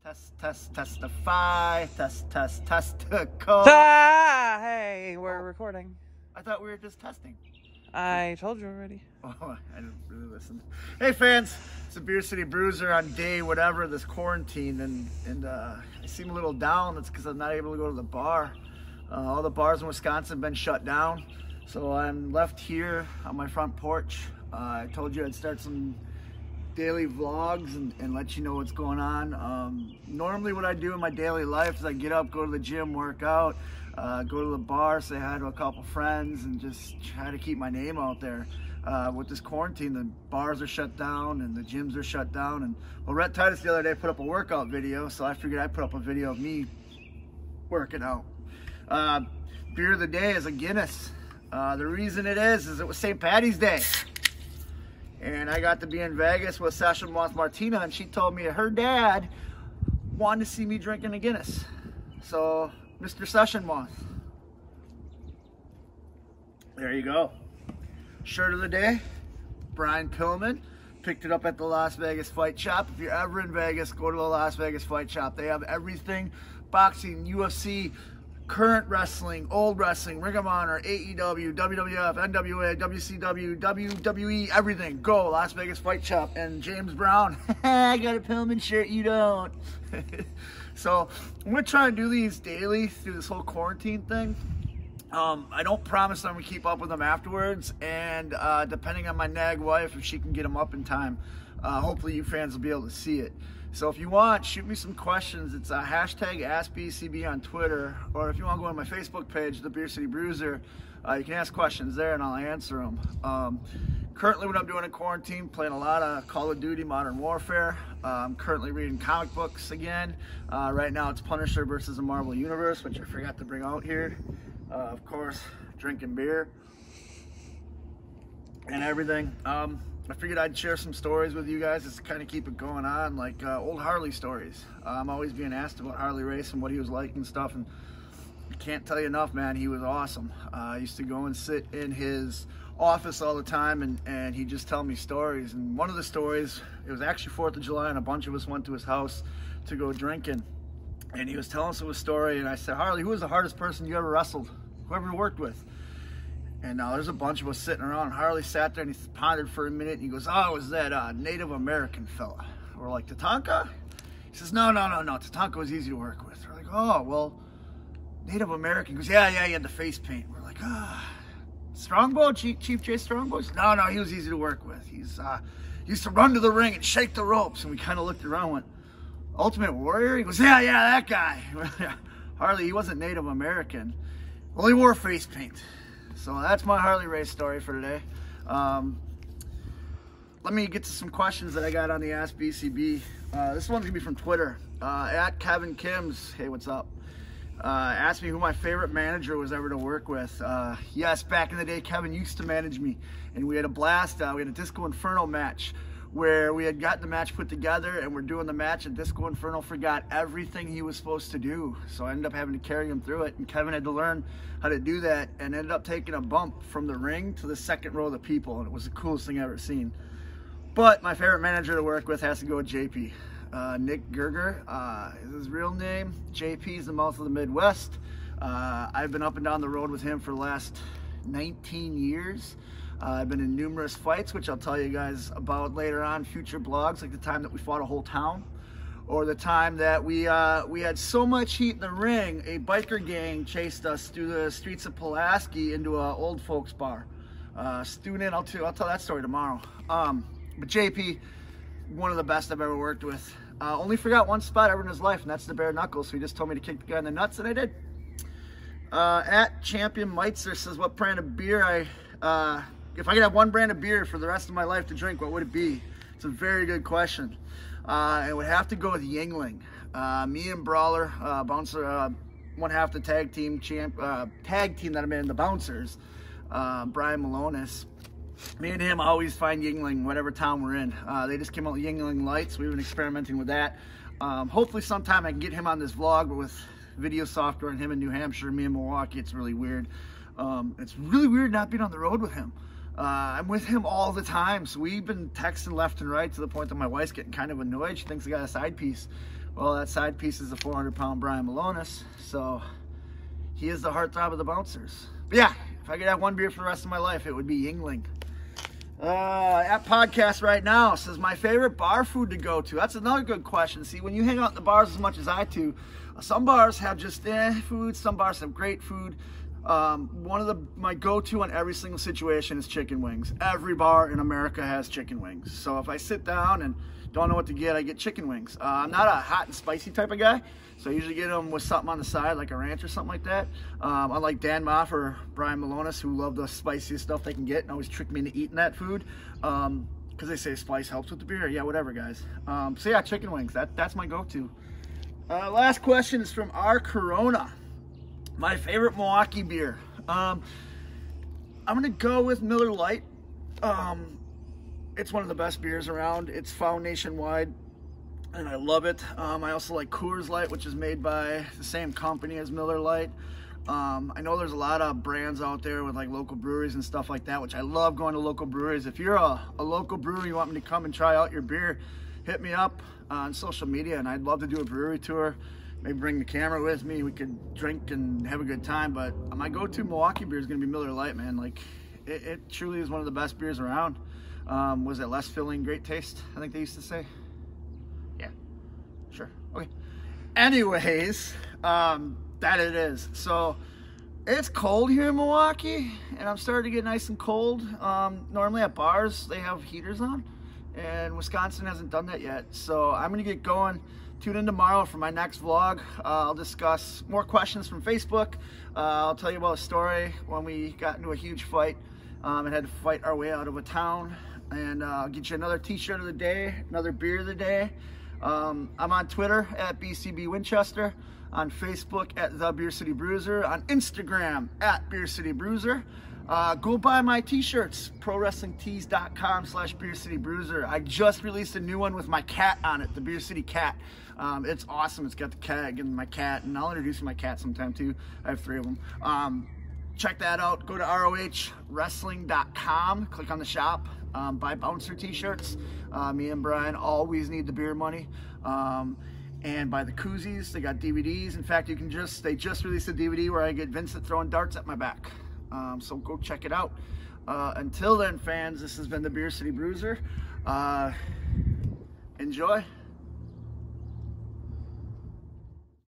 Testify, testicle. Hey, we're recording. I thought we were just testing. I told you already. Oh, I didn't really listen. Hey fans, it's the Beer City Bruiser on day whatever of this quarantine, and I seem a little down. That's because I'm not able to go to the bar. All the bars in Wisconsin have been shut down, so I'm left here on my front porch. I told you I'd start some daily vlogs and let you know what's going on. Normally what I do in my daily life is I get up, go to the gym, work out, go to the bar, say hi to a couple friends, and just try to keep my name out there. With this quarantine, the bars are shut down and the gyms are shut down. And well, Rhett Titus the other day put up a workout video, so I figured I'd put up a video of me working out. Beer of the day is a Guinness. The reason it is it was St. Patty's Day. And I got to be in Vegas with Sasha Martina, and she told me her dad wanted to see me drinking a Guinness. So, Mr. Session Moth. There you go. Shirt of the day, Brian Pillman. Picked it up at the Las Vegas Fight Shop. If you're ever in Vegas, go to the Las Vegas Fight Shop. They have everything: boxing, UFC, current wrestling, old wrestling, Ring of Honor, AEW, WWF, NWA, WCW, WWE, everything. Go, Las Vegas Fight Shop. And James Brown, I got a Pillman shirt, you don't. So I'm going to try and do these daily through this whole quarantine thing. I don't promise I'm going to keep up with them afterwards, and depending on my nag wife, if she can get them up in time, hopefully you fans will be able to see it. So if you want, shoot me some questions. It's a hashtag AskBCB on Twitter, or if you want to go on my Facebook page, the Beer City Bruiser, you can ask questions there and I'll answer them. Currently what I'm doing in quarantine, playing a lot of Call of Duty Modern Warfare. I'm currently reading comic books again. Right now it's Punisher versus the Marvel Universe, which I forgot to bring out here. Of course, drinking beer and everything. I figured I'd share some stories with you guys just to kind of keep it going on, like old Harley stories. I'm always being asked about Harley race and what he was like and stuff, and I can't tell you enough, man. He was awesome. I used to go and sit in his office all the time, and he'd just tell me stories. And one of the stories, it was actually 4th of July, and a bunch of us went to his house to go drinking. And he was telling us a story, and I said, Harley, who was the hardest person you ever wrestled? Whoever you worked with? And there's a bunch of us sitting around, and Harley sat there and he pondered for a minute, and he goes, oh, it was that Native American fella. We're like, Tatanka? He says, no, Tatanka was easy to work with. We're like, oh, well, Native American. He goes, yeah, he had the face paint. We're like, Strongbow, Chief J Strongbow? No, he was easy to work with. He's used to run to the ring and shake the ropes. And we kind of looked around and went, Ultimate Warrior? He goes, yeah, that guy. Harley, he wasn't Native American. Well, he wore face paint. So that's my Harley race story for today. Let me get to some questions that I got on the Ask BCB. This one's gonna be from Twitter. At Kevin Kims, hey, what's up? Asked me who my favorite manager was ever to work with. Yes, back in the day, Kevin used to manage me, and we had a blast. We had a Disco Inferno match where we had gotten the match put together, and we're doing the match, and Disco Inferno forgot everything he was supposed to do. So I ended up having to carry him through it, and Kevin had to learn how to do that, and ended up taking a bump from the ring to the second row of the people, and it was the coolest thing I've ever seen. But my favorite manager to work with has to go with JP. Nick Gerger is his real name. JP is the mouth of the Midwest. I've been up and down the road with him for the last 19 years. I've been in numerous fights, which I'll tell you guys about later on, future blogs, like the time that we fought a whole town, or the time that we had so much heat in the ring, a biker gang chased us through the streets of Pulaski into an old folks bar. Tune in, I'll tell that story tomorrow. But JP, one of the best I've ever worked with. Only forgot one spot ever in his life, and that's the bare knuckles. So he just told me to kick the guy in the nuts, and I did. At Champion Meitzer says, what brand of beer if I could have one brand of beer for the rest of my life to drink, what would it be? It's a very good question. It would have to go with Yingling. Me and Brawler, Bouncer, one half the tag team that I'm in, the Bouncers, Brian Malonis. Me and him always find Yingling whatever town we're in. They just came out with Yingling Lights. We've been experimenting with that. Hopefully sometime I can get him on this vlog, but with video software and him in New Hampshire, me in Milwaukee, it's really weird. It's really weird not being on the road with him. I'm with him all the time, so we've been texting left and right to the point that my wife's getting kind of annoyed. She thinks I got a side piece. Well, that side piece is the 400-pound Brian Malonis, so he is the heartthrob of the bouncers. But yeah, if I could have one beer for the rest of my life, it would be Yingling. At podcast right now says my favorite bar food to go to. That's another good question. See, when you hang out in the bars as much as I do, some bars have just food, some bars have great food. One of my go-to on every single situation is chicken wings. Every bar in America has chicken wings. So if I sit down and don't know what to get, I get chicken wings. I'm not a hot and spicy type of guy, so I usually get them with something on the side, like a ranch or something like that. Unlike Dan Moff or Brian Malonis, who love the spiciest stuff they can get and always trick me into eating that food, because they say spice helps with the beer. Yeah, whatever, guys. So yeah, chicken wings. That's my go-to. Last question is from R. Corona. My favorite Milwaukee beer. I'm gonna go with Miller Lite. It's one of the best beers around. It's found nationwide, and I love it. I also like Coors Light, which is made by the same company as Miller Lite. I know there's a lot of brands out there with like local breweries and stuff like that, which I love going to local breweries. If you're a local brewery, you want me to come and try out your beer, hit me up on social media, and I'd love to do a brewery tour. Maybe bring the camera with me. We could drink and have a good time. But my go-to Milwaukee beer is going to be Miller Lite, man. Like, it truly is one of the best beers around. Was it less filling, great taste? I think they used to say. Yeah, sure. Okay. Anyways, that it is. So it's cold here in Milwaukee, and I'm starting to get nice and cold. Normally at bars they have heaters on, and Wisconsin hasn't done that yet. So I'm gonna get going. Tune in tomorrow for my next vlog. I'll discuss more questions from Facebook. I'll tell you about a story when we got into a huge fight and had to fight our way out of a town. And I'll get you another t-shirt of the day, another beer of the day. I'm on Twitter at BCB Winchester, on Facebook at the Beer City Bruiser, on Instagram at Beer City Bruiser. Go buy my t-shirts, prowrestlingtees.com/Beer City Bruiser. I just released a new one with my cat on it, the Beer City cat. It's awesome. It's got the keg and my cat, and I'll introduce you my cat sometime too. I have 3 of them. Check that out. Go to rohwrestling.com, click on the shop, buy bouncer t-shirts. Me and Brian always need the beer money. And buy the koozies. They got DVDs. In fact, they just released a DVD where I get Vincent throwing darts at my back. So go check it out. Until then, fans, this has been the Beer City Bruiser. Enjoy.